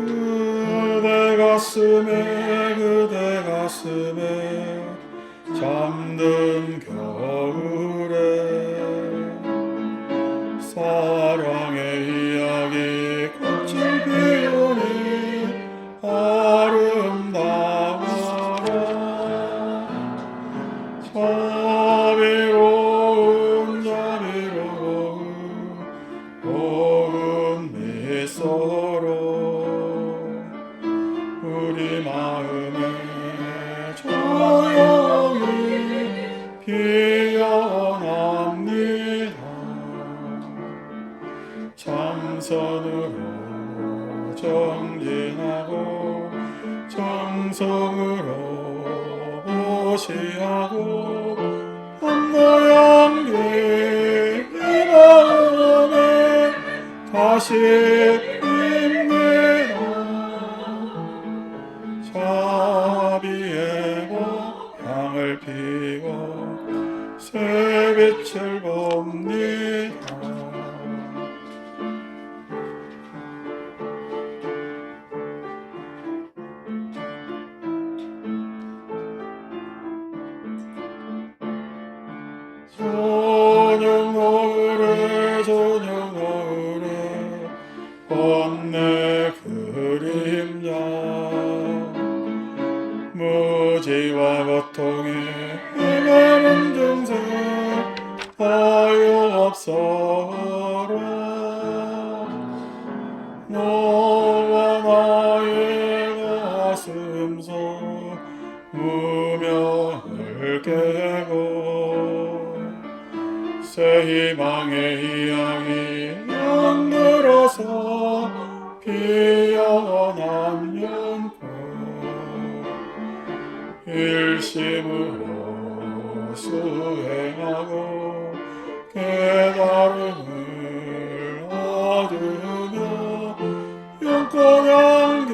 그대 가슴에 잠든 겨울에 사랑의 이야기 꽃을 피우니 아름다워라. 자비로운 고운 미소로 우리 마음에 조용히 피어납니다. 참선으로 정진하고 정성으로 보시하고 한노양기 이 마음에 다시 입니다. 자비의 향을 피워 새빛을 봅니다. 저녁 노을에 번뇌 그림자 무지와 고통에 헤매는 중생 하옵소서. 너와 나의 가슴속 무명을 깨고 새 희망의 이야기 연들어서 피어난 연꽃 일심으로 수행하고 깨달음을 얻으며 연꽃 향기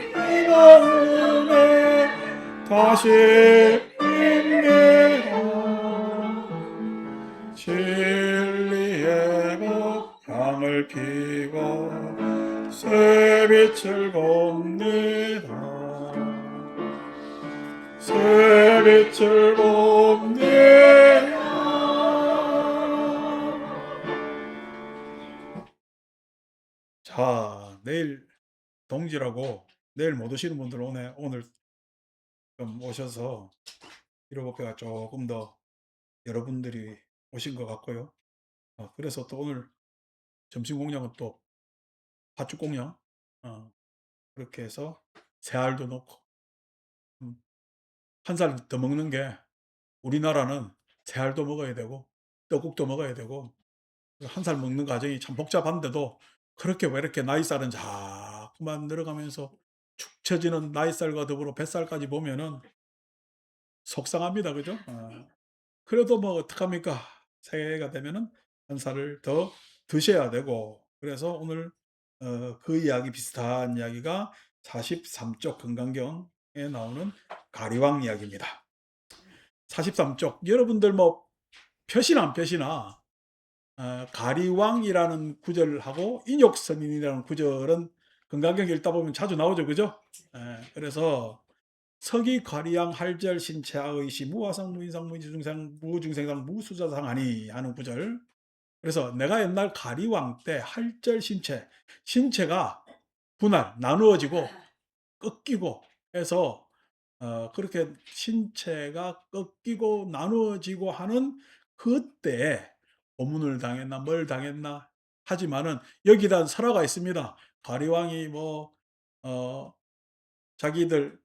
이 마음에 다시 입니다. 진리의 향을 피워 새빛을 봅니다. 새빛을 봅니다. 자, 내일 동지라고 내일 못 오시는 분들 오늘 좀 오셔서 1호법회가 조금 더 여러분들이 오신 것 같고요. 그래서 또 오늘 점심 공양은 또 팥죽 공양 그렇게 해서 새알도 넣고 한 살 더 먹는 게 우리나라는 새알도 먹어야 되고 떡국도 먹어야 되고 한 살 먹는 과정이 참 복잡한데도 그렇게 왜 이렇게 나이살은 자꾸만 늘어가면서 축 처지는 나이살과 더불어 뱃살까지 보면은 속상합니다. 그죠? 그래도 뭐 어떡합니까? 새해가 되면은 한 살을 더 드셔야 되고 그래서 오늘 그 이야기 비슷한 이야기가 43쪽 금강경에 나오는 가리왕 이야기입니다. 43쪽 여러분들 뭐 펴시나 안 펴시나 가리왕이라는 구절하고 인욕선인이라는 구절은 금강경 읽다 보면 자주 나오죠. 그죠? 그래서 서기 가리양 할절 신체하의시 무화상 무인상 무중생 무중생상 무수자상하니 하는 구절. 그래서 내가 옛날 가리왕 때 할절 신체가 분할 나누어지고 꺾이고 해서 그렇게 신체가 꺾이고 나누어지고 하는 그때 고문을 당했나 뭘 당했나 하지만은 여기다 설화가 있습니다. 가리왕이 자기들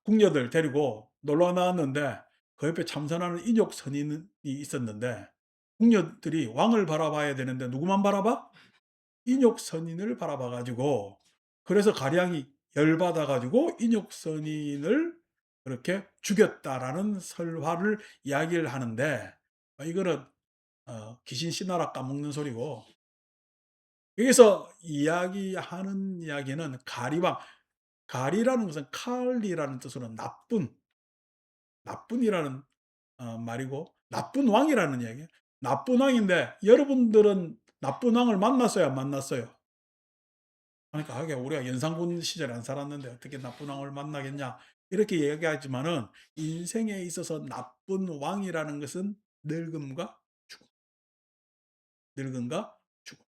궁녀들 데리고 놀러 나왔는데 그 옆에 참선하는 인욕 선인이 있었는데 궁녀들이 왕을 바라봐야 되는데 누구만 바라봐? 인욕 선인을 바라봐 가지고 그래서 가량이 열받아 가지고 인욕 선인을 그렇게 죽였다라는 설화를 이야기를 하는데 이거는 귀신 씨나라 까먹는 소리고 여기서 이야기하는 이야기는 가리왕 가리라는 것은 칼리라는 뜻으로 나쁜이라는 말이고 나쁜 왕이라는 이야기예요. 나쁜 왕인데 여러분들은 나쁜 왕을 만났어요, 안 만났어요? 그러니까 하게 우리가 연산군 시절에 안 살았는데 어떻게 나쁜 왕을 만나겠냐 이렇게 이야기하지만은 인생에 있어서 나쁜 왕이라는 것은 늙음과 죽음, 늙음과 죽음.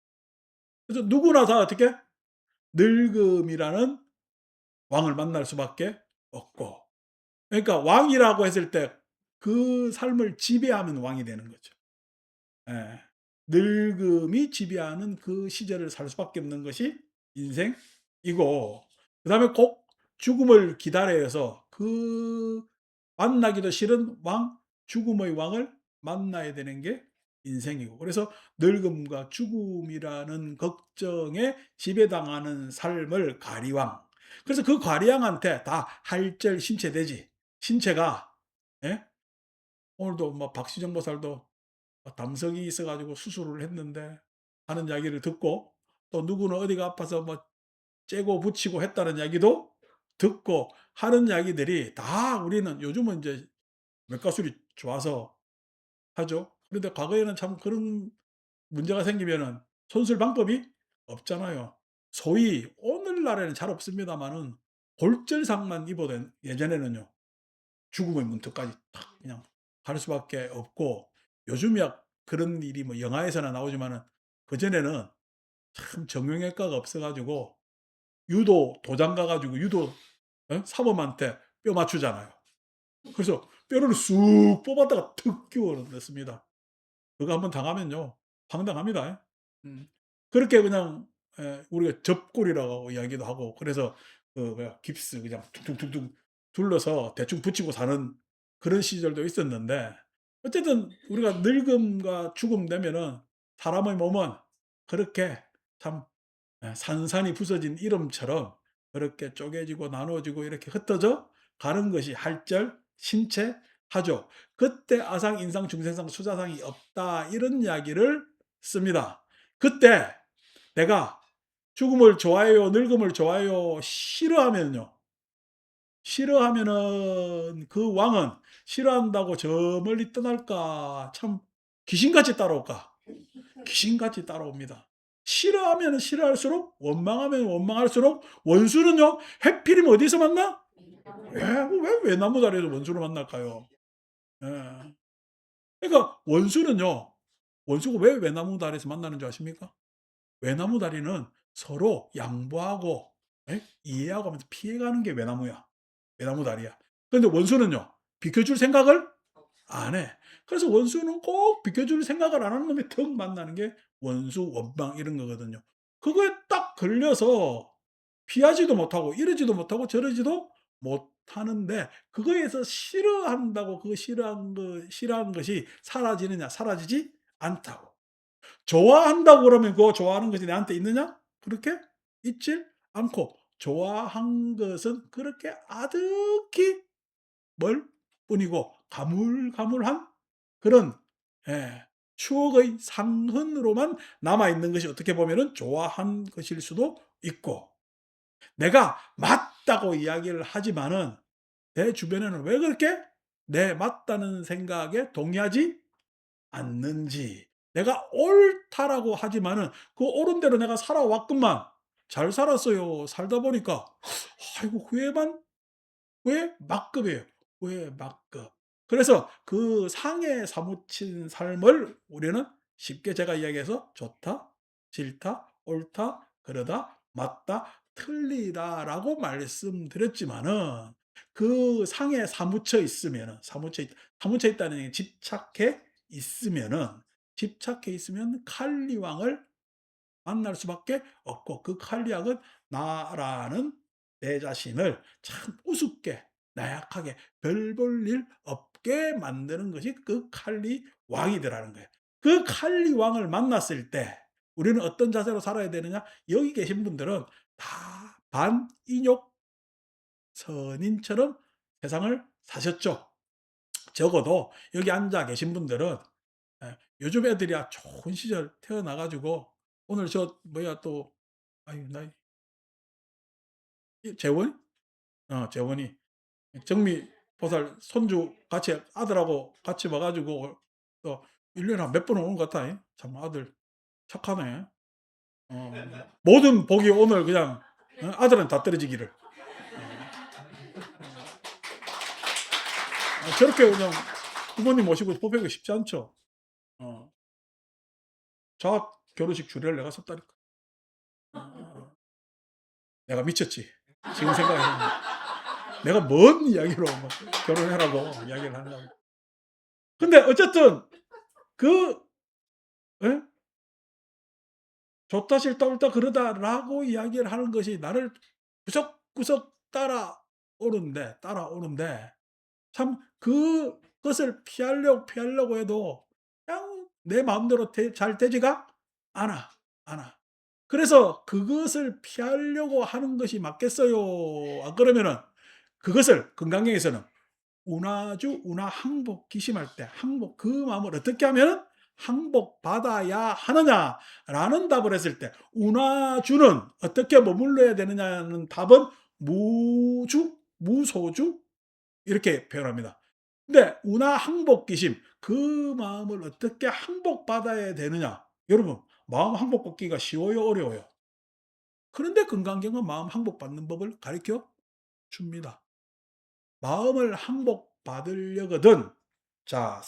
그래서 누구나 다 어떻게 늙음이라는 왕을 만날 수밖에 없고 그러니까 왕이라고 했을 때 그 삶을 지배하면 왕이 되는 거죠. 예. 늙음이 지배하는 그 시절을 살 수밖에 없는 것이 인생이고 그다음에 꼭 죽음을 기다려야 해서 그 만나기도 싫은 죽음의 왕을 만나야 되는 게 인생이고 그래서 늙음과 죽음이라는 걱정에 지배당하는 삶을 가리왕. 그래서 그 가리왕한테 다 할절신체되지. 신체가 예? 오늘도 뭐 박시정 보살도 담석이 있어 가지고 수술을 했는데 하는 이야기를 듣고 또 누구는 어디가 아파서 뭐 째고 붙이고 했다는 이야기도 듣고 하는 이야기들이 다 우리는 요즘은 이제 맥가술이 좋아서 하죠. 그런데 과거에는 참 그런 문제가 생기면은 손쓸 방법이 없잖아요. 소위 오늘날에는 잘 없습니다마는 골절상만 입어도 예전에는요. 죽음의 문턱까지 탁 그냥 갈 수밖에 없고 요즘이야 그런 일이 뭐 영화에서나 나오지만은 그전에는 참 정형외과가 없어 가지고 유도 도장 가 가지고 유도 사범한테 뼈 맞추잖아요. 그래서 뼈를 쑥 뽑았다가 턱 끼워 넣습니다. 그거 한번 당하면요. 황당합니다. 음. 그렇게 그냥 우리가 접골이라고 이야기도 하고 그래서 그 뭐야 깁스 그냥 퉁퉁퉁퉁 둘러서 대충 붙이고 사는 그런 시절도 있었는데 어쨌든 우리가 늙음과 죽음 되면은 사람의 몸은 그렇게 참 산산이 부서진 이름처럼 그렇게 쪼개지고 나누어지고 이렇게 흩어져 가는 것이 할절 신체하죠. 그때 아상, 인상, 중생상, 수자상이 없다 이런 이야기를 씁니다. 그때 내가 죽음을 좋아해요, 늙음을 좋아해요, 싫어하면요. 싫어하면은 그 왕은 싫어한다고 저 멀리 떠날까 참 귀신같이 따라올까? 귀신같이 따라옵니다. 싫어하면 싫어할수록 원망하면 원망할수록 원수는요. 해필이면 어디서 만나? 왜 외나무 다리에서 원수를 만날까요? 예. 그러니까 원수는요. 원수가 왜 외나무 다리에서 만나는 줄 아십니까? 외나무 다리는 서로 양보하고 이해하고 하면서 피해가는 게 외나무야. 외나무 다리야. 그런데 원수는요. 비켜줄 생각을 안 해. 그래서 원수는 꼭 비켜줄 생각을 안 하는 놈이 턱 만나는 게 원수, 원망 이런 거거든요. 그거에 딱 걸려서 피하지도 못하고 이러지도 못하고 저러지도 못하는데 그거에서 싫어한다고 그 싫어한 것이 사라지느냐? 사라지지 않다고. 좋아한다고 그러면 그거 좋아하는 것이 내한테 있느냐? 그렇게 있질 않고 좋아한 것은 그렇게 아득히 멀 뿐이고 가물가물한 그런 예 추억의 상흔으로만 남아 있는 것이 어떻게 보면은 좋아한 것일 수도 있고 내가 맞다고 이야기를 하지만은 내 주변에는 왜 그렇게 내 맞다는 생각에 동의하지 않는지 내가 옳다라고 하지만은 그 옳은 대로 내가 살아왔건만 잘 살았어요. 살다 보니까 아이고 왜 막급해요. 왜 막급. 그래서 그 상에 사무친 삶을 우리는 쉽게 제가 이야기해서 좋다, 싫다, 옳다, 그러다, 맞다, 틀리다라고 말씀드렸지만은 그 상에 사무쳐 있으면은 사무쳐 있다는 얘기는 집착해 있으면 칼리왕을 만날 수밖에 없고 그 칼리학은 나라는 내 자신을 참 우습게 나약하게 별 볼 일 없게 만드는 것이 그 칼리 왕이더라는 거예요. 그 칼리 왕을 만났을 때 우리는 어떤 자세로 살아야 되느냐? 여기 계신 분들은 다 반인욕 선인처럼 세상을 사셨죠. 적어도 여기 앉아 계신 분들은 요즘 애들이야 좋은 시절 태어나 가지고 오늘 저 뭐야 또 아유 나 재원이? 재원이 정미 보살 손주 같이 아들하고 같이 와 가지고 또 1 년에 한 몇 번 오는 것 같아. 참 아들 착하네. 모든 복이 오늘 그냥 아들은 다 떨어지기를. 저렇게 그냥 부모님 모시고 뽑히기 쉽지 않죠. 어. 저 결혼식 주례를 내가 섰다니까. 어. 내가 미쳤지. 지금 생각해 보면. 내가 뭔 이야기로 막 결혼해라고 이야기를 하느냐고. 근데 어쨌든 그 예? "좋다 싫다 옳다 그르다."라고 이야기를 하는 것이 나를 구석구석 따라오는데 참 그것을 피하려고 해도 그냥 내 마음대로 잘 되지가 않아, 않아. 그래서 그것을 피하려고 하는 것이 맞겠어요? 안 그러면은 그것을 건강경에서는 운하주 운하항복 기심할 때 항복 그 마음을 어떻게 하면은 항복받아야 하느냐라는 답을 했을 때 운하주는 어떻게 머물러야 되느냐는 답은 무주, 무소주 이렇게 표현합니다. 근데 운하항복기심 그 마음을 어떻게 항복받아야 되느냐. 여러분 마음 항복받기가 쉬워요 어려워요? 그런데 건강경은 마음 항복받는 법을 가르쳐 줍니다. 마음을 항복받으려거든 자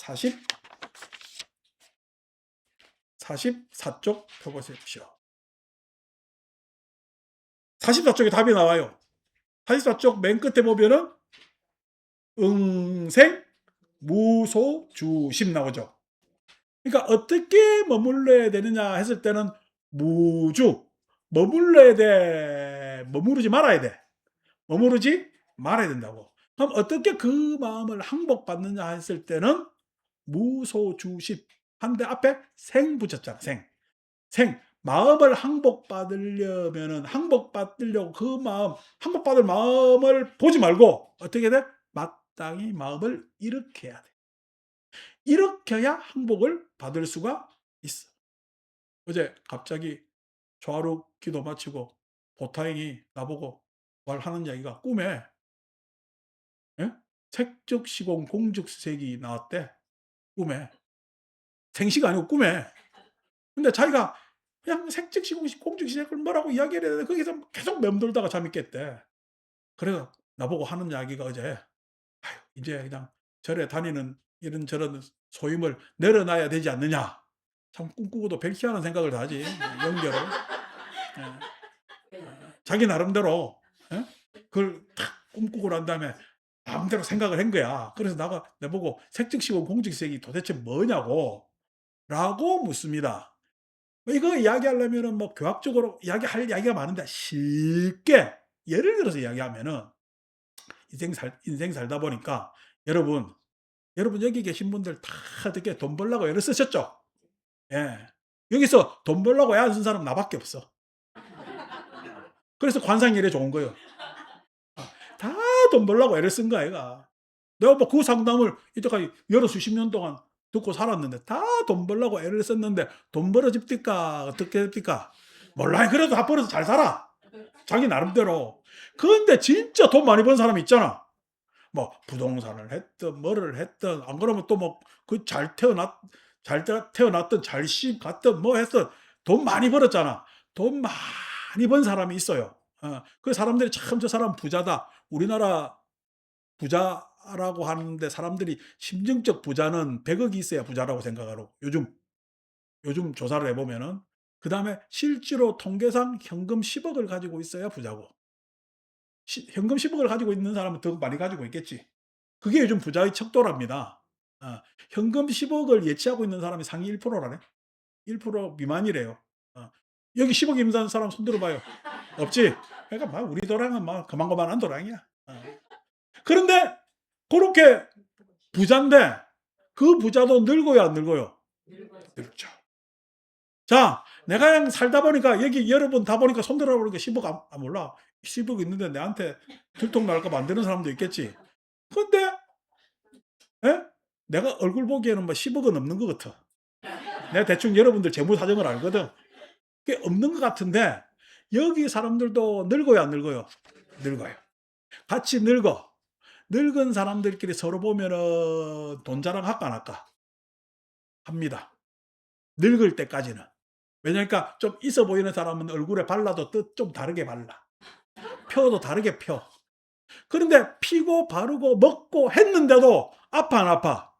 44쪽 펴보십시오. 44쪽에 답이 나와요. 44쪽 맨 끝에 보면은 응생 무소주심 나오죠. 그러니까 어떻게 머물러야 되느냐 했을 때는 무주 머물러야 돼. 머무르지 말아야 돼. 머무르지 말아야 된다고. 그럼 어떻게 그 마음을 항복받느냐 했을 때는 무소주심 한데 앞에 생 붙였잖아. 마음을 항복받으려면은 항복받으려고 그 마음 항복받을 마음을 보지 말고 어떻게 돼? 마땅히 마음을 일으켜야 돼. 일으켜야 항복을 받을 수가 있어. 어제 갑자기 좌루 기도 마치고 보타행이 나보고 말하는 이야기가 꿈에 예? 색즉시공 공즉색이 나왔대. 꿈에. 생시가 아니고 꿈에. 근데 자기가 그냥 색즉시공 공즉색을 뭐라고 이야기를 해야 되는데 거기서 계속 맴돌다가 잠이 깼대. 그래서 나보고 하는 이야기가 어제 "아유 이제 그냥 절에 다니는 이런저런 소임을 내려놔야 되지 않느냐." 참 꿈꾸고도 별희한한 생각을 다 하지 연결을. 예. 자기 나름대로 예? 그걸 탁 꿈꾸고 난 다음에 마음대로 생각을 한 거야. 그래서 내보고 "색즉시공 공즉색이 도대체 뭐냐."고 라고 묻습니다. 이거 이야기하려면은 뭐 교학적으로 이야기할 이야기가 많은데 쉽게 예를 들어서 이야기하면은 인생 살다 보니까 여러분 여기 계신 분들 다 어떻게 돈 벌려고 애를 쓰셨죠? 예. 여기서 돈 벌려고 애 안 쓴 사람 나밖에 없어. 그래서 관상이 이래 좋은 거예요. 다 돈 벌려고 애를 쓴 거야 얘가. 내가 뭐 그 상담을 이때까지 여러 수십 년 동안 듣고 살았는데 다 돈 벌려고 애를 썼는데 돈 벌어집니까? 어떻게 됩니까? 몰라요. 그래도 다 벌어서 잘 살아. 자기 나름대로. 근데 진짜 돈 많이 번 사람이 있잖아. 뭐 부동산을 했든 뭐를 했든 안 그러면 또 뭐 그 잘 태어났든 잘 시집 갔든 뭐 했든 돈 많이 벌었잖아. 돈 많이 번 사람이 있어요. 그 사람들이 참 '저 사람 부자다.' 우리나라 부자라고 하는데 사람들이 심정적 부자는 100억이 있어야 부자라고 생각하고 요즘 조사를 해 보면은 그다음에 실제로 통계상 현금 10억을 가지고 있어야 부자고 현금 10억을 가지고 있는 사람은 더 많이 가지고 있겠지. 그게 요즘 부자의 척도랍니다. 현금 10억을 예치하고 있는 사람이 상위 1%라네. 1% 미만이래요. 어. 여기 10억 있는 사람 손 들어 봐요. 없지? 그러니까 막 우리 도랑은 막 그만한 도랑이야. 그런데 고렇게 부잔데 그 부자도 늙어요 안 늙어요? 늙죠. 자 내가 그냥 살다 보니까 여기 여러분 다 보니까 손 들어 보니까 10억 몰라. 10억 있는데 내한테 들통날까 봐 안 되는 사람도 있겠지. 근데 예? 내가 얼굴 보기에는 뭐 10억은 없는 것 같아. 내가 대충 여러분들 재무 사정을 알거든. 그게 없는 것 같은데 여기 사람들도 늙어요 안 늙어요? 늙어요. 같이 늙어. 늙은 사람들끼리 서로 보면은 돈 자랑 할까 안 할까? 합니다. 늙을 때까지는. 왜냐니까 좀 있어 보이는 사람은 얼굴에 발라도 또 좀 다르게 발라. 펴도 다르게 펴. 그런데 피고 바르고 먹고 했는데도 아파 안 아파?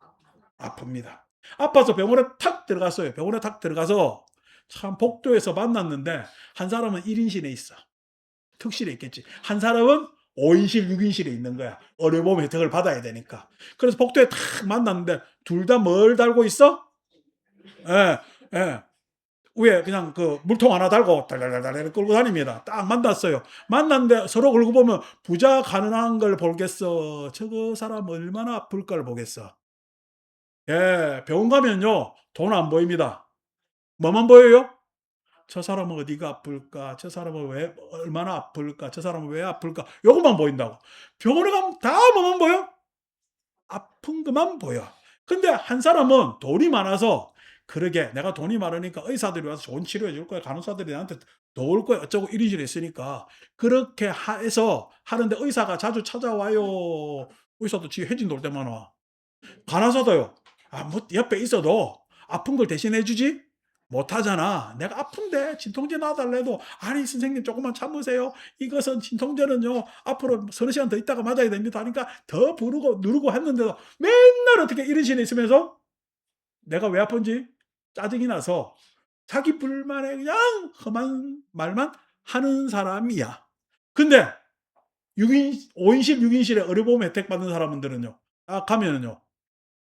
아픕니다. 아파서 병원에 탁 들어갔어요. 병원에 탁 들어가서 참 복도에서 만났는데 한 사람은 1 인실에 있어. 특실에 있겠지. 한 사람은 5 인실, 6 인실에 있는 거야. 의료보험 혜택을 받아야 되니까. 그래서 복도에 탁 만났는데 둘 다 뭘 달고 있어? 예. 예. 위에 그냥 그 물통 하나 달고 달달달달 끌고 다닙니다. 딱 만났어요. 만났는데 서로 얼굴 보면 부자 가난한 걸 보겠어. 저거 사람 얼마나 아플까를 보겠어. 예. 병원 가면요. 돈 안 보입니다. 뭐만 보여요? 저 사람은 어디가 아플까? 저 사람은 왜 얼마나 아플까? 저 사람은 왜 아플까? 요것만 보인다고. 병원에 가면 다 뭐만 보여? 아픈 것만 보여. 근데 한 사람은 돈이 많아서 그러게 내가 돈이 많으니까 의사들이 와서 좋은 치료해 줄 거야. 간호사들이 나한테 도울 거야. 어쩌고 이리저리 했으니까 그렇게 해서 하는데 의사가 자주 찾아와요. 의사도 지 회진 돌 때만 와. 간호사도요. 아, 뭐 옆에 있어도 아픈 걸 대신해 주지 못하잖아. 내가 아픈데 진통제 놔달래도 아니 선생님 조금만 참으세요. 이것은 진통제는요 앞으로 서너 시간 더 있다가 맞아야 됩니다 하니까 더 부르고 누르고 했는데도 맨날 어떻게 이런 식으로 있으면서 내가 왜 아픈지 짜증이 나서 자기 불만에 그냥 험한 말만 하는 사람이야. 근데 6인, 5인실, 6인실에 의료보험 혜택 받는 사람들은요. 아, 가면은요.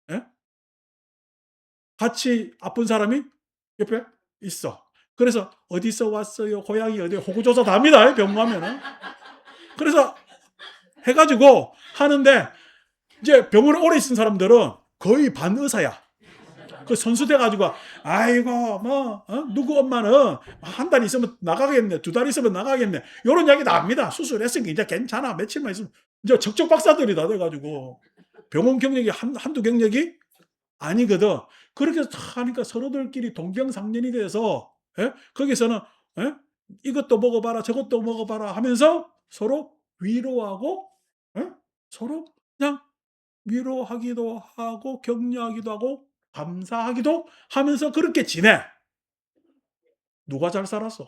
예? 같이 아픈 사람이 옆에 있어. 그래서 "어디서 왔어요? 고향이 어디에요?" 호구조사 다 합니다, 병 가면은. 그래서 해 가지고 하는데 이제 병원에 오래 있은 사람들은 거의 반의사야. 그 선수돼 가지고 "아이고 뭐 누구 엄마는 한 달 있으면 나가겠네. 두 달 있으면 나가겠네." 요런 이야기 다 합니다. "수술했으니까 이제 괜찮아. 며칠만 있으면" 이제 적적 박사들이 다 돼 가지고 병원 경력이 한두 경력이 아니거든. 그렇게 탁 하니까 서로들끼리 동병상련이 돼서 예? 거기서는 예? "이것도 먹어 봐라. 저것도 먹어 봐라." 하면서 서로 위로하고 예? 서로 그냥 위로하기도 하고 격려하기도 하고 감사하기도 하면서 그렇게 지내. 누가 잘 살았어?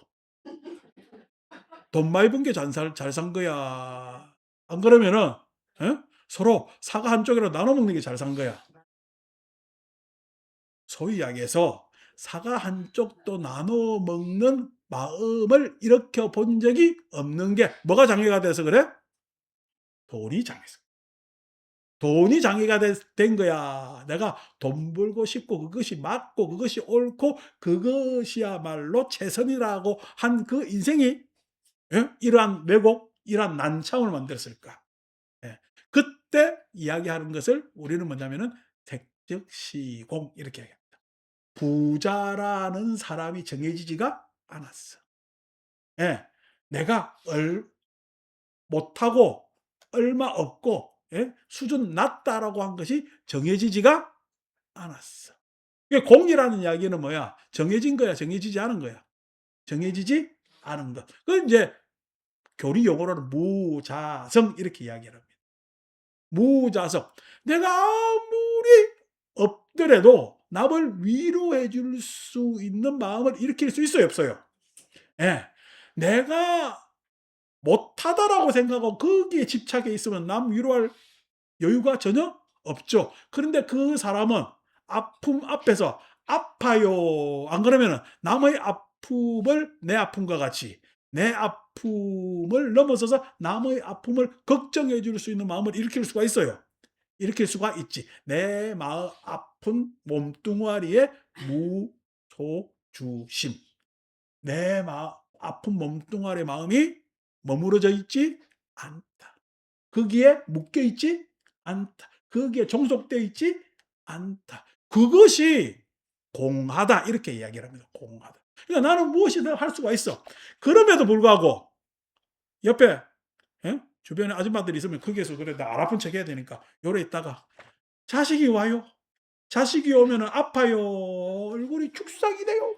돈 많이 번 게 잘 산 거야. 안 그러면은 예? 서로 사과 한 쪽이라도 나눠 먹는 게 잘 산 거야. 소위 이야기해서 사과 한 쪽도 나눠 먹는 마음을 일으켜 본 적이 없는 게 뭐가 장애가 돼서 그래? 돈이 장애서. 돈이 장애가 된 거야. 내가 돈 벌고 싶고 그것이 맞고 그것이 옳고 그것이야말로 최선이라고 한 그 인생이 예? 이러한 왜곡, 이러한 난창을 만들었을까. 예. 그때 이야기하는 것을 우리는 뭐냐면은 색즉시공 이렇게 얘기해요. 부자라는 사람이 정해지지가 않았어. 예. 내가 못하고 얼마 없고 예? 수준 낮다라고 한 것이 정해지지가 않았어. 이게 공이라는 이야기는 뭐야? 정해진 거야, 정해지지 않은 거야? 정해지지 않은 것. 그건 이제 교리 용어로는 무자성 이렇게 이야기를 합니다. 무자성. 내가 아무리 없더라도 남을 위로해 줄 수 있는 마음을 일으킬 수 있어요, 없어요? 예. 내가 못하다라고 생각하고 거기에 집착해 있으면 남 위로할 여유가 전혀 없죠. 그런데 그 사람은 아픔 앞에서 아파요. 안 그러면은 남의 아픔을 내 아픔과 같이 내 아픔을 넘어서서 남의 아픔을 걱정해 줄 수 있는 마음을 일으킬 수가 있어요. 일으킬 수가 있지. 내 마음 아픈 몸뚱아리에 무소주심. 내 아픈 몸뚱아리 마음이 머무러져 있지 않다. 거기에 묶여 있지 않다. 거기에 종속되어 있지 않다. 그것이 공하다 이렇게 이야기를 합니다. 공하다. 그러니까 나는 무엇이든 할 수가 있어. 그럼에도 불구하고 옆에 예? 주변에 아줌마들이 있으면 거기에서 그래 나 안 아픈 척 해야 되니까 요래 있다가 자식이 와요. 자식이 오면은 아파요. 얼굴이 죽상이 돼요.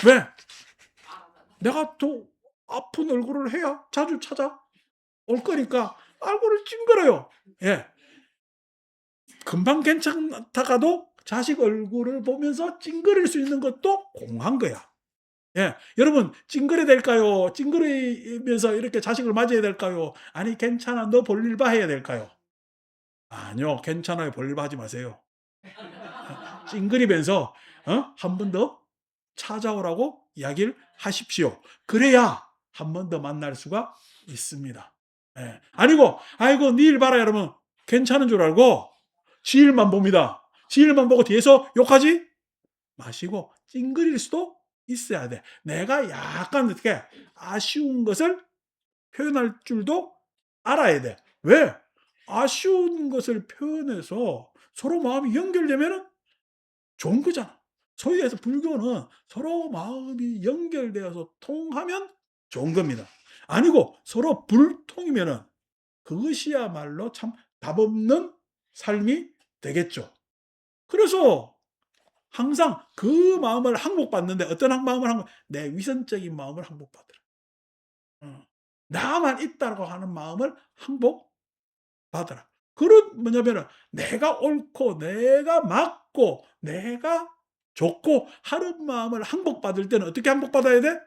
왜? 내가 더 아픈 얼굴을 해야 자주 찾아올 거니까 얼굴을 찡그려요. 예. 금방 괜찮다가도 자식 얼굴을 보면서 찡그릴 수 있는 것도 공한 거야. 예. 여러분 찡그려야 될까요? 찡그리면서 이렇게 자식을 맞이해야 될까요? 아니 괜찮아 너 볼일 봐 해야 될까요? 아니요. 괜찮아요. 볼일 봐 하지 마세요. 찡그리면서 한 번 더 찾아오라고 이야기를 하십시오. 그래야 한 번 더 만날 수가 있습니다. 예. 아니고 "아이고 네 일 봐라." 이러면 괜찮은 줄 알고 지 일만 봅니다. 지 일만 보고 뒤에서 욕하지 마시고 찡그릴 수도 있어야 돼. 내가 약간 어떻게 아쉬운 것을 표현할 줄도 알아야 돼. 왜? 아쉬운 것을 표현해서 서로 마음이 연결되면은 좋은 거잖아. 소위 해서 불교는 서로 마음이 연결되어서 통하면 좋은 겁니다. 아니고 서로 불통이면은 그것이야말로 참 답없는 삶이 되겠죠. 그래서 항상 그 마음을 항복받는데 어떤 마음을 내 위선적인 마음을 항복받으라. 나만 있다고 하는 마음을 항복받으라. 그런 뭐냐면은 내가 옳고 내가 맞고 내가 좋고 하는 마음을 항복받을 때는 어떻게 항복받아야 돼?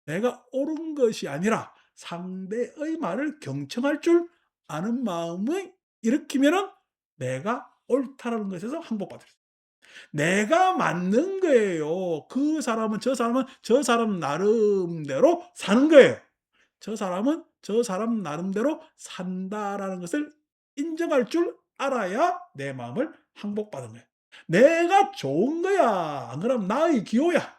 내가 옳은 것이 아니라 상대의 말을 경청할 줄 아는 마음을 일으키면은 내가 옳다라는 것에서 항복받을 수 있어요. 내가 맞는 거예요. 그 사람은 저 사람 나름대로 사는 거예요. 저 사람은 저 사람 나름대로 산다라는 것을 인정할 줄 알아야 내 마음을 항복받은 거예요. 내가 좋은 거야. 안 그러면 나의 기호야.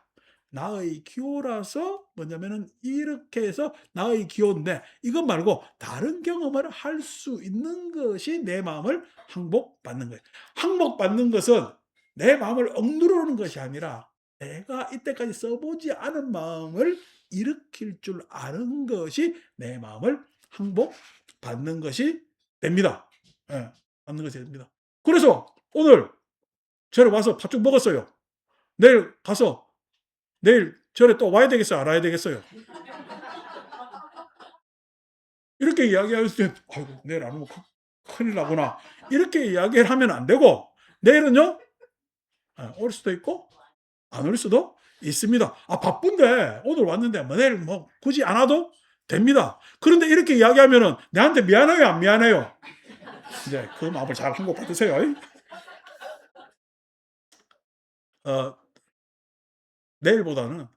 나의 기호라서 뭐냐면은 이렇게 해서 나의 기호인데 이것 말고 다른 경험을 할 수 있는 것이 내 마음을 항복받는 거예요. 항복받는 것은 내 마음을 억누르는 것이 아니라 내가 이때까지 써보지 않은 마음을 일으킬 줄 아는 것이 내 마음을 항복받는 것이 됩니다. 예, 받는 것이 됩니다. 그래서 오늘 절에 와서 팥죽 먹었어요. 내일 절에 또 와야 되겠어요? 안 와야 되겠어요? 이렇게 이야기할 때, 아이고, 내일 안 오면 큰일 나구나. 이렇게 이야기를 하면 안 되고, 내일은요, 올 수도 있고, 안 올 수도 있습니다. 아, 바쁜데, 오늘 왔는데, 뭐 내일 뭐 굳이 안 와도 됩니다. 그런데 이렇게 이야기하면은, 내한테 미안해요? 안 미안해요? 이제 그 마음을 잘 항복 받으세요. 어, 내일보다는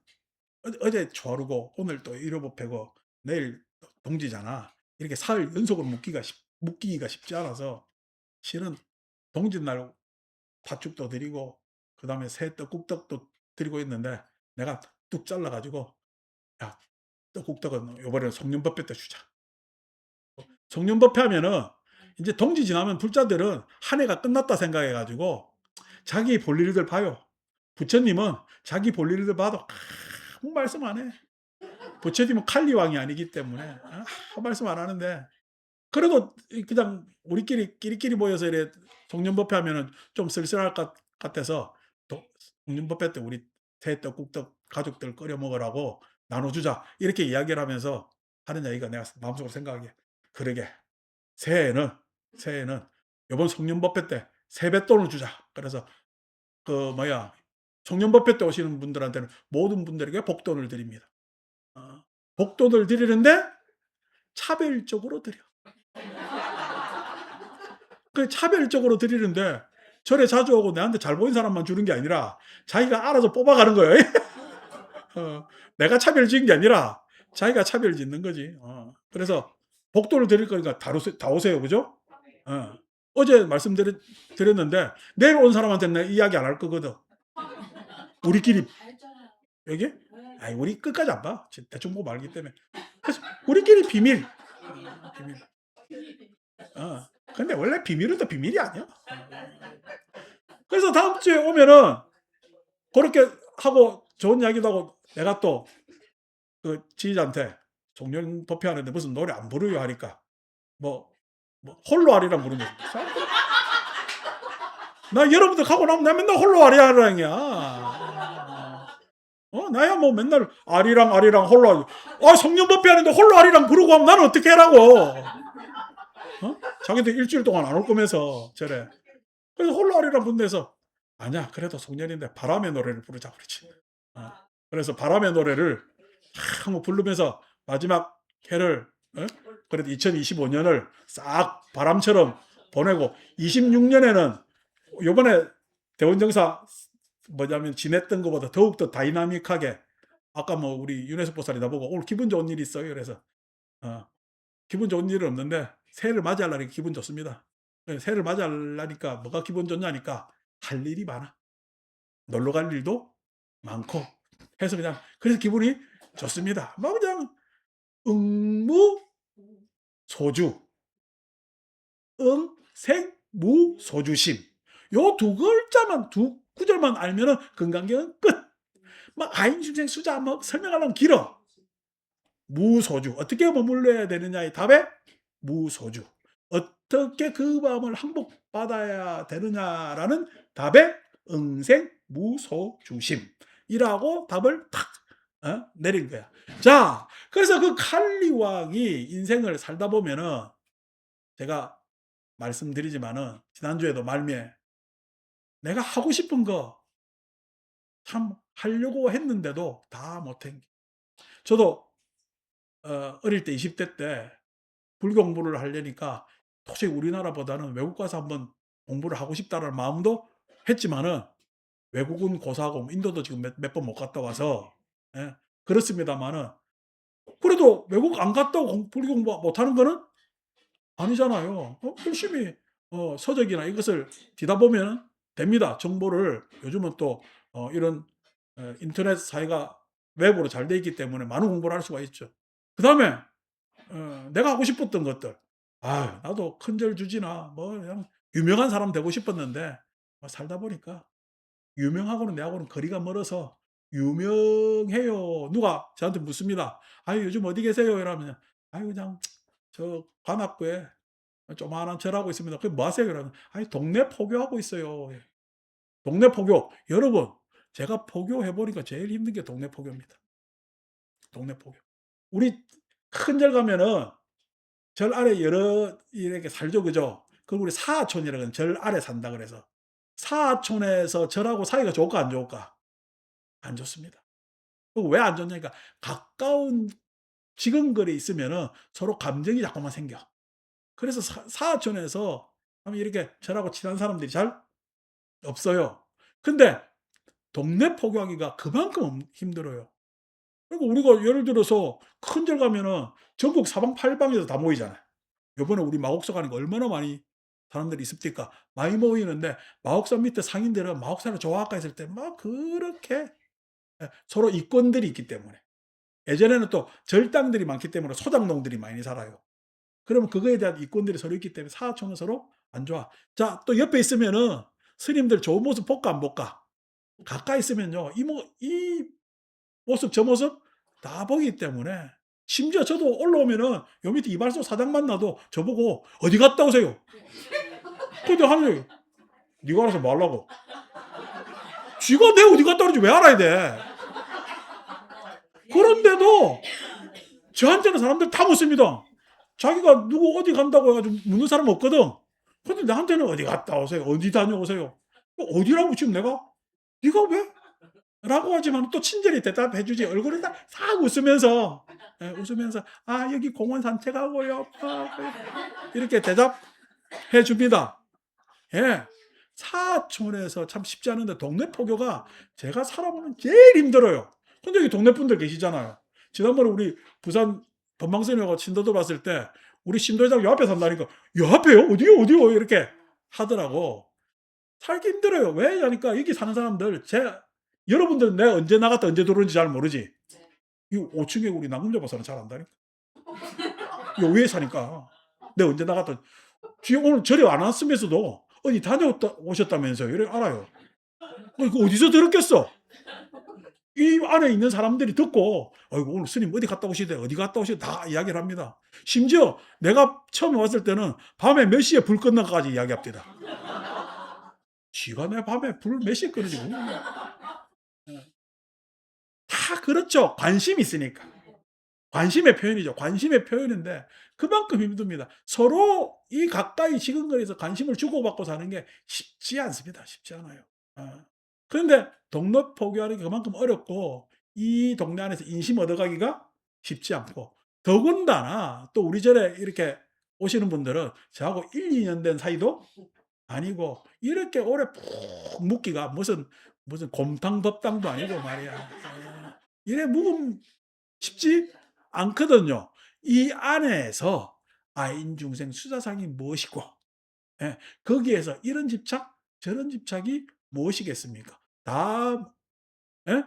어제 초하루고 오늘 또 일요법회고 내일 동지잖아. 이렇게 사흘 연속으로 묶기가 쉽지 않아서 실은 동짓날 팥죽도 드리고 그다음에 새 떡국떡도 드리고 있는데 내가 뚝 잘라 가지고 "야 떡국떡은 요번에 송년법회 때 주자." 송년법회 하면은 이제 동지 지나면 불자들은 한 해가 끝났다 생각해 가지고 자기 볼 일들 봐요. 부처님은 자기 볼 일들 봐도 아무 말씀 안 해. 부처님은 칼리왕이 아니기 때문에 아무 말씀 안 하는데 그래도 그냥 우리끼리 끼리끼리 모여서 이래 송년법회 하면은 좀 쓸쓸할 것 같아서 또 "송년법회 때 우리 새떡국떡 가족들 끓여 먹으라고 나눠주자." 이렇게 이야기를 하면서 하는 이야기가 내가 마음속으로 생각하기에 '그러게 새해에는 요번 송년법회 때 세뱃돈을 주자.' 그래서 송년법회 때 오시는 분들한테는 모든 분들에게 복돈을 드립니다. 복돈을 드리는데 차별적으로 드려. 그 차별적으로 드리는데 절에 자주 오고 내한테 잘 보인 사람만 주는 게 아니라 자기가 알아서 뽑아가는 거예요. 내가 차별 지은 게 아니라 자기가 차별 짓는 거지. 그래서 복도를 드릴 거니까 다 오세요. 그죠? 어제 드렸는데 내일 온 사람한테는 내가 이야기 안 할 거거든. 우리끼리 여기? 아이 우리 끝까지 안 봐. 대충 보고 말기 때문에. 그래서 우리끼리 비밀. 비밀. 근데 원래 비밀은 또 비밀이 아니야. 그래서 다음 주에 오면은 그렇게 하고 좋은 이야기도 하고 내가 또 그 지휘자한테 종렬 법회하는데 무슨 노래 안 부르요 하니까 뭐 홀로 아리랑 부르는 거야. 나 여러분들 가고 나면 나 맨날 홀로 아리랑이야. 나야 뭐 맨날 아리랑 홀로 성령 법회하는데 홀로 아리랑 부르고 하면 나는 어떻게 하라고. 자기들 일주일 동안 안 올 거면서 저래. 그래서 홀로 아리랑 부른데서 아니야. 그래도 송년인데 바람의 노래를 부르자 그러지. 어. 그래서 바람의 노래를 한번 부르면서 마지막 해를 그래도 2025 년을 싹 바람처럼 보내고 26 년에는 요번에 대원정사 뭐냐면 지냈던 것보다 더욱더 다이나믹하게 아까 뭐 우리 윤혜숙 보살이 나보고 "오늘 기분 좋은 일 있어요?" 그래서 어 기분 좋은 일은 없는데 새해를 맞이하려니까 기분 좋습니다. 예 새해를 맞이하려니까 뭐가 기분 좋냐니까 할 일이 많아. 놀러 갈 일도 많고 해서 그냥 그래서 기분이 좋습니다. 뭐 그냥 응무소주, 응생무소주심 요 두 글자만 두 구절만 알면은 건강경은 끝. 막 아인슈생 수자 뭐 설명하려면 길어. 무소주. 어떻게 머물러야 되느냐의 답에 무소주. 어떻게 그 마음을 항복받아야 되느냐라는 답에 응생무소주심이라고 답을 탁 내린 거야. 자, 그래서 그 칼리 왕이 인생을 살다 보면은 제가 말씀드리지만은 지난주에도 말미에 내가 하고 싶은 거 참 하려고 했는데도 다 못한 게 저도 어릴 때 20대 때 불교 공부를 하려니까 도저히 우리나라보다는 외국 가서 한번 공부를 하고 싶다는 마음도 했지만은 외국은 고사하고 인도도 지금 몇 번 못 갔다 와서 예 그렇습니다마는 그래도 외국 안 갔다고 불교 공부 못하는 거는 아니잖아요. 열심히 서적이나 이것을 뒤다 보면 됩니다. 정보를 요즘은 또 이런 인터넷 사회가 웹으로 잘 돼 있기 때문에 많은 공부를 할 수가 있죠. 그다음에 내가 하고 싶었던 것들. 아 나도 큰절 주지나 뭐 그냥 유명한 사람 되고 싶었는데 살다 보니까 유명하고는 내하고는 거리가 멀어서 "유명해요." 누가 저한테 묻습니다. "아유 요즘 어디 계세요?" 이러면 "아유 그냥 저 관악구에 조그마한 절하고 있습니다." "그게 뭐 하세요?" 이러면 "아이 동네 포교하고 있어요." 예. 동네 포교. 여러분 제가 포교해 보니까 제일 힘든 게 동네 포교입니다. 동네 포교. 우리 큰 절 가면은 절 아래 여러 이렇게 살죠. 그죠? 그럼 우리 사하촌이라고 절 아래 산다 그래서. 사하촌에서 절하고 사이가 좋을까 안 좋을까? 안 좋습니다. 왜 안 좋냐니까 가까운 지근거리에 있으면은 서로 감정이 자꾸만 생겨. 그래서 사하촌에서 하면 이렇게 절하고 친한 사람들이 잘 없어요. 근데 동네 포교하기가 그만큼 힘들어요. 그리고 우리가 예를 들어서 큰 절 가면은 전국 사방팔방에서 다 모이잖아요. 요번에 우리 마곡사 가는 거 얼마나 많이 사람들이 있습니까? 많이 모이는데 마곡사 밑에 상인들은 마곡사를 좋아할까 했을 때 막 그렇게 서로 이권들이 있기 때문에. 예전에는 또 절당들이 많기 때문에 소장농들이 많이 살아요. 그러면 그거에 대한 이권들이 서로 있기 때문에 사하촌은 서로 안 좋아. 자, 또 옆에 있으면은 스님들 좋은 모습 볼까 안 볼까? 가까이 있으면요. 이 모습 저 모습 다 보기 때문에 심지어 저도 올라오면은 요 밑에 이발소 사장 만나도 저보고 "어디 갔다 오세요?" 근데 하는 얘기 "네가 알아서 뭐 하려고?" 지가 내가 어디 갔다 오는지 왜 알아야 돼? 그런데도 저한테는 사람들 다 묻습니다. 자기가 누구 어디 간다고 해 가지고 묻는 사람 없거든. 근데 나한테는 "어디 갔다 오세요? 어디 다녀오세요?" 어디라고 지금 내가 "네가 왜?" 라고 하지만 또 친절히 대답해 주지 얼굴을 딱 싹 웃으면서 웃으면서 "아 여기 공원 산책하고요." 이렇게 대답해 줍니다. 예. 사촌에서 참 쉽지 않은데 동네 포교가 제가 살아보면 제일 힘들어요. 근데 여기 동네 분들 계시잖아요. 지난번에 우리 부산 범방선이하고 신도도 봤을 때 우리 신도회장 요 앞에 산다니까 "요 앞에요? 어디요, 어디요?" 이렇게 하더라고. 살기 힘들어요. 왜 하니까 여기 사는 사람들 여러분들은 내가 언제 나갔다 언제 들어오는지 잘 모르지. 이 5 층에 우리 남궁자 박사는 잘 안다니까. 요 위에 사니까. 내가 언제 나갔다 뒤에 오늘 절에 안 왔으면서도 어디 다녀왔다 오셨다면서요. 이래 알아요. 그 어디서 들었겠어? 이 안에 있는 사람들이 듣고 "아이고 오늘 스님 어디 갔다 오시대. 어디 갔다 오시대." 다 이야기를 합니다. 심지어 내가 처음에 왔을 때는 밤에 몇 시에 불 껐는가까지 이야기합니다. 지가 내 밤에 불 몇 시에 끄는지 모르겠네. 다 그렇죠. 관심이 있으니까. 관심의 표현이죠. 관심의 표현인데 그만큼 힘듭니다. 서로 이 가까이 지근거리에서 관심을 주고받고 사는 게 쉽지 않습니다. 쉽지 않아요. 어. 그런데 동네 포기하는 게 그만큼 어렵고 이 동네 안에서 인심 얻어가기가 쉽지 않고 더군다나 또 우리 절에 이렇게 오시는 분들은 저하고 1-2년 된 사이도 아니고 이렇게 오래 푹 묵기가 무슨 곰탕 법당도 아니고 말이야. 이래 묵으면 쉽지 않거든요. 이 안에서 아인중생 수자상이 무엇이고, 예, 거기에서 이런 집착 저런 집착이 무엇이겠습니까? 다, 예?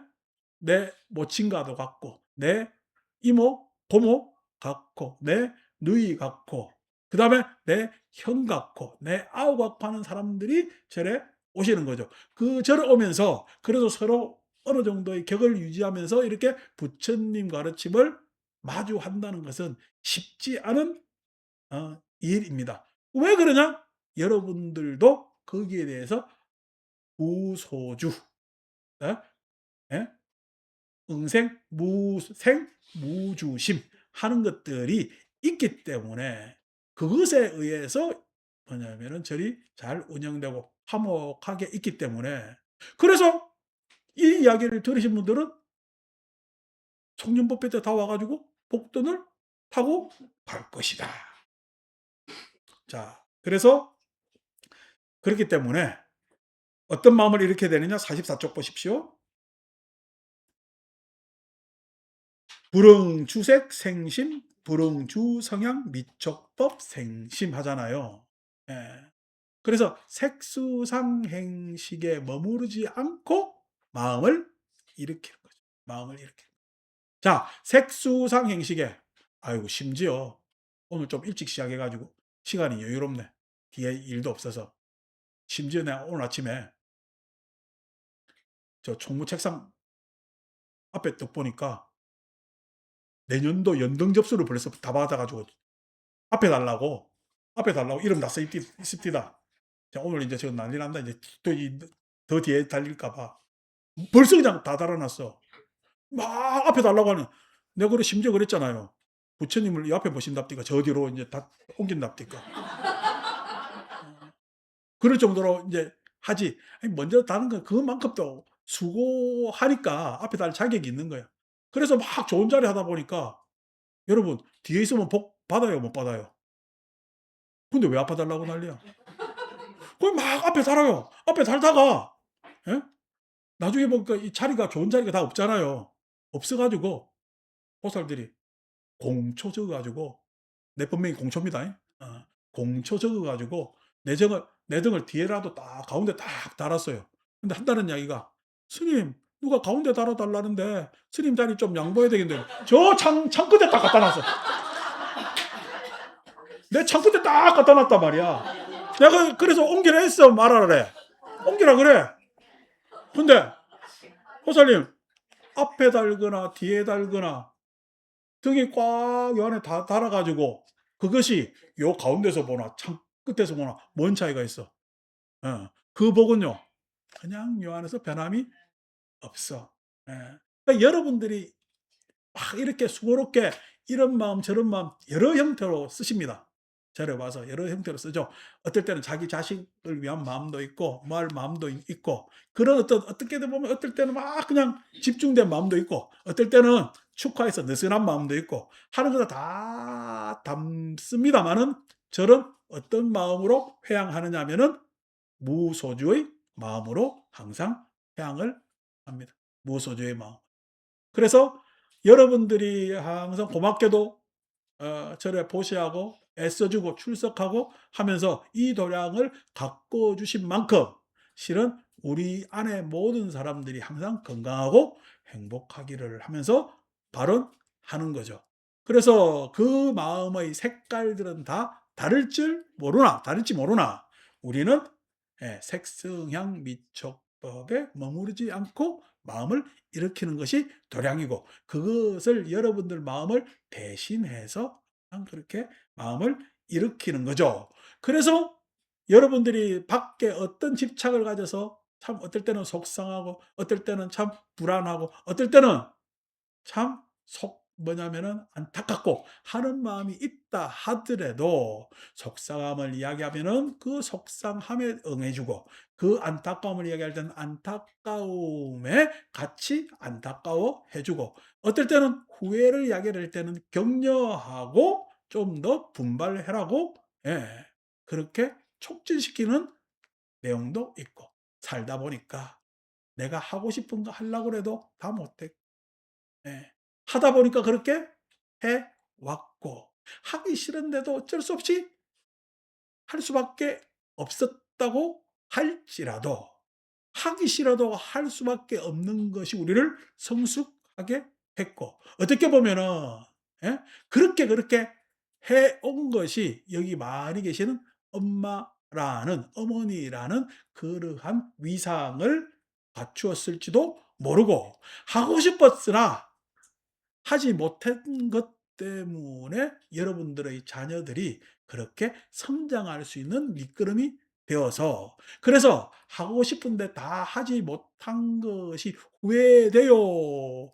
내 모친과도 같고 내 이모, 고모 같고 내 누이 같고 그다음에 내 형 같고 내 아우 같고 하는 사람들이 절에 오시는 거죠. 그 절에 오면서 그래도 서로 어느 정도의 격을 유지하면서 이렇게 부처님 가르침을 마주한다는 것은 쉽지 않은 일입니다. 왜 그러냐? 여러분들도 거기에 대해서 무소주, 예? 예? 응생, 무생, 무주심 하는 것들이 있기 때문에 그것에 의해서 뭐냐면은 절이 잘 운영되고 화목하게 있기 때문에 그래서 이 이야기를 들으신 분들은 청년법회 때 다 와 가지고 복돈을 타고 갈 것이다. 자, 그래서 그렇기 때문에 어떤 마음을 일으켜야 되느냐? 44쪽 보십시오. 불응주색 생심, 불응주성향 미촉법 생심 하잖아요. 예. 그래서 색수상행식에 머무르지 않고 마음을 일으키는 거죠. 마음을 일으키는. 자, 색수상행식에 아이고 심지어 오늘 좀 일찍 시작해 가지고 시간이 여유롭네. 뒤에 일도 없어서. 심지어 내가 오늘 아침에 저 총무 책상 앞에 딱 보니까 내년도 연등 접수를 벌써 다 받아 가지고 앞에 달라고, 앞에 달라고 이름 다 써 있습디다. 자, 오늘 인제 저 난리 난다. 인제 또 이 더 뒤에 달릴까 봐. 벌써 그냥 다 달아 놨어. 막 앞에 달라고 하는. 내가 그래 심지어 그랬잖아요. 부처님을 이 앞에 모신답디가 저 뒤로 인제 다 옮긴답디까. 그럴 정도로 인제 하지. 아니 먼저 다는 건 그것만큼도 수고하니까 앞에 달 자격이 있는 거야. 그래서 막 좋은 자리 하다 보니까 여러분 뒤에 있으면 복 받아요, 못 받아요? 근데 왜 앞에 달라고 난리야? 그럼 막 앞에 달아요. 앞에 달다가, 예? 나중에 보니까 이 자리가 좋은 자리가 다 없잖아요. 없어 가지고 보살들이 공초 적어 가지고 내 본명이 공초입니다. 공초 적어 가지고 내 등을 뒤에라도 딱 가운데 딱 달았어요. 근데 한다는 이야기가 "스님 누가 가운데 달아 달라는데 스님 자리 좀 양보해야 되겠는데." 저 창끝에 딱 갖다 놨어. 내 창끝에 딱 갖다 놨단 말이야. 내가 그래서 옮기라 했어, 말하래. 옮기라 그래. 근데 보살님 앞에 달거나 뒤에 달거나 등이 꽉 요 안에 다 달아 가지고 그것이 요 가운데서 보나 창 끝에서 보나 뭔 차이가 있어. 그 복은요 그냥 요 안에서 변함이 없어. 예. 그러니까 여러분들이 막 이렇게 수고롭게 이런 마음 저런 마음 여러 형태로 쓰십니다. 절에 와서 여러 형태로 쓰죠. 어떨 때는 자기 자식을 위한 마음도 있고 뭐 할 마음도 있고 그런 어떻게 보면 어떨 때는 막 그냥 집중된 마음도 있고 어떨 때는 축하해서 느슨한 마음도 있고 하는 거 다 담습니다마는 절은 어떤 마음으로 회향하느냐 하면은 무소주의 마음으로 항상 회향을 합니다. 무소주의 마음. 그래서 여러분들이 항상 고맙게도 절에 보시하고 애써주고 출석하고 하면서 이 도량을 가꿔 주신 만큼 실은 우리 안에 모든 사람들이 항상 건강하고 행복하기를 하면서 발언하는 거죠. 그래서 그 마음의 색깔들은 다 다를지 모르나 우리는 색성향 미촉법에 머무르지 않고 마음을 일으키는 것이 도량이고 그것을 여러분들 마음을 대신해서 그렇게 마음을 일으키는 거죠. 그래서 여러분들이 밖에 어떤 집착을 가져서 참 어떨 때는 속상하고 어떨 때는 참 불안하고 어떨 때는 참 속 뭐냐면은 안타깝고 하는 마음이 있다 하더라도 속상함을 이야기하면은 그 속상함에 응해 주고, 그 안타까움을 이야기할 때는 안타까움에 같이 안타까워해 주고, 어떨 때는 후회를 이야기할 때는 격려하고 좀 더 분발해라고, 예, 그렇게 촉진시키는 내용도 있고, 살다 보니까 내가 하고 싶은 거 하려고 해도 다 못해. 예. 하다 보니까 그렇게 해 왔고, 하기 싫은데도 어쩔 수 없이 할 수밖에 없었다고 할지라도, 하기 싫어도 할 수밖에 없는 것이 우리를 성숙하게 했고, 어떻게 보면은, 예, 그렇게 해온 것이 여기 많이 계시는 엄마라는, 어머니라는 그러한 위상을 갖추었을지도 모르고, 하고 싶었으나 하지 못한 것 때문에 여러분들의 자녀들이 그렇게 성장할 수 있는 밑거름이 되어서, 그래서 하고 싶은데 다 하지 못한 것이 후회돼요.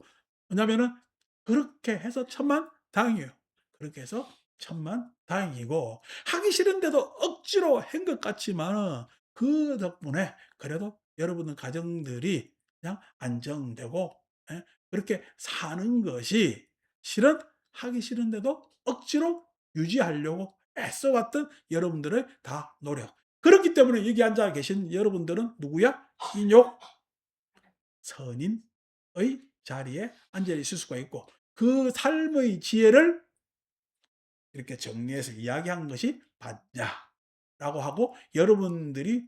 왜냐하면은 그렇게 해서 천만다행이에요. 그렇게 해서 천만다행이고, 하기 싫은데도 억지로 한 것 같지만은 그 덕분에 그래도 여러분의 가정들이 그냥 안정되고, 예, 그렇게 사는 것이, 실은 하기 싫은데도 억지로 유지하려고 애써왔던 여러분들의 다 노력. 그렇기 때문에 여기 앉아 계신 여러분들은 누구야? 인욕 선인의 자리에 앉아 있을 수가 있고, 그 삶의 지혜를 이렇게 정리해서 이야기한 것이 받냐라고 하고, 여러분들이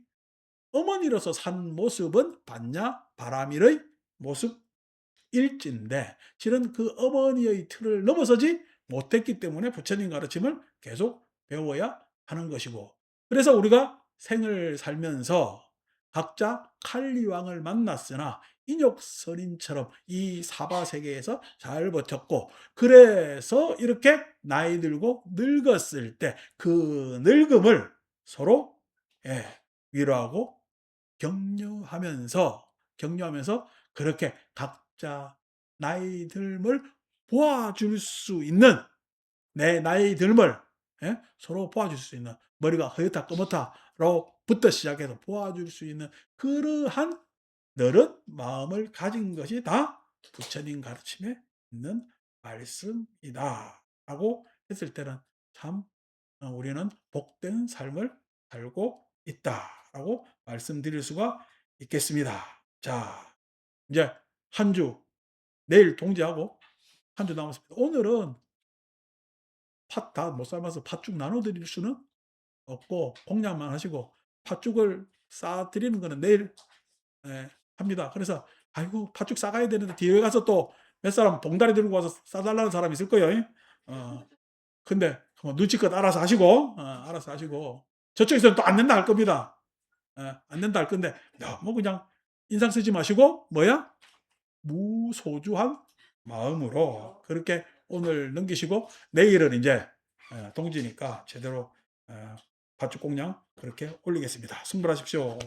어머니로서 산 모습은 받냐 바라밀의 모습일진데, 실은 그 어머니의 틀을 넘어서지 못했기 때문에 부처님 가르침을 계속 배워야 하는 것이고, 그래서 우리가 생을 살면서 각자 칼리왕을 만났으나 인욕선인처럼 이 사바세계에서 잘 버텼고, 그래서 이렇게 나이 들고 늙었을 때 그 늙음을 서로, 예, 위로하고 격려하면서 그렇게 각자 나이 듦을 도와줄 수 있는, 내 나이 듦을, 예, 서로 도와줄 수 있는, 머리가 허옇다 검었다로부터 시작해서 도와줄 수 있는 그러한 너른 마음을 가진 것이 다 부처님 가르침에 있는 말씀이다 라고 했을 때는 참, 우리는 복된 삶을 살고 있다라고 말씀드릴 수가 있겠습니다. 자, 이제 한 주, 내일 동지하고 한 주 남았습니다. 오늘은 팥 다 못 삶아서 팥죽 나눠드릴 수는 없고, 공양만 하시고 팥죽을 싸드리는 거는 내일, 예, 합니다. 그래서 아이고 팥죽 싸가야 되는데 뒤에 가서 또 몇 사람 봉다리 들고 와서 싸달라는 사람이 있을 거예요. 근데 뭐 눈치껏 알아서 하시고, 알아서 하시고, 저쪽에서는 또 안 된다 할 겁니다. 안 된다 할 건데 너무 그냥 인상 쓰지 마시고, 뭐야? 무소주한 마음으로 그렇게 오늘 넘기시고, 내일은 이제 동지니까 제대로 팥죽 공양 그렇게 올리겠습니다. 승불하십시오.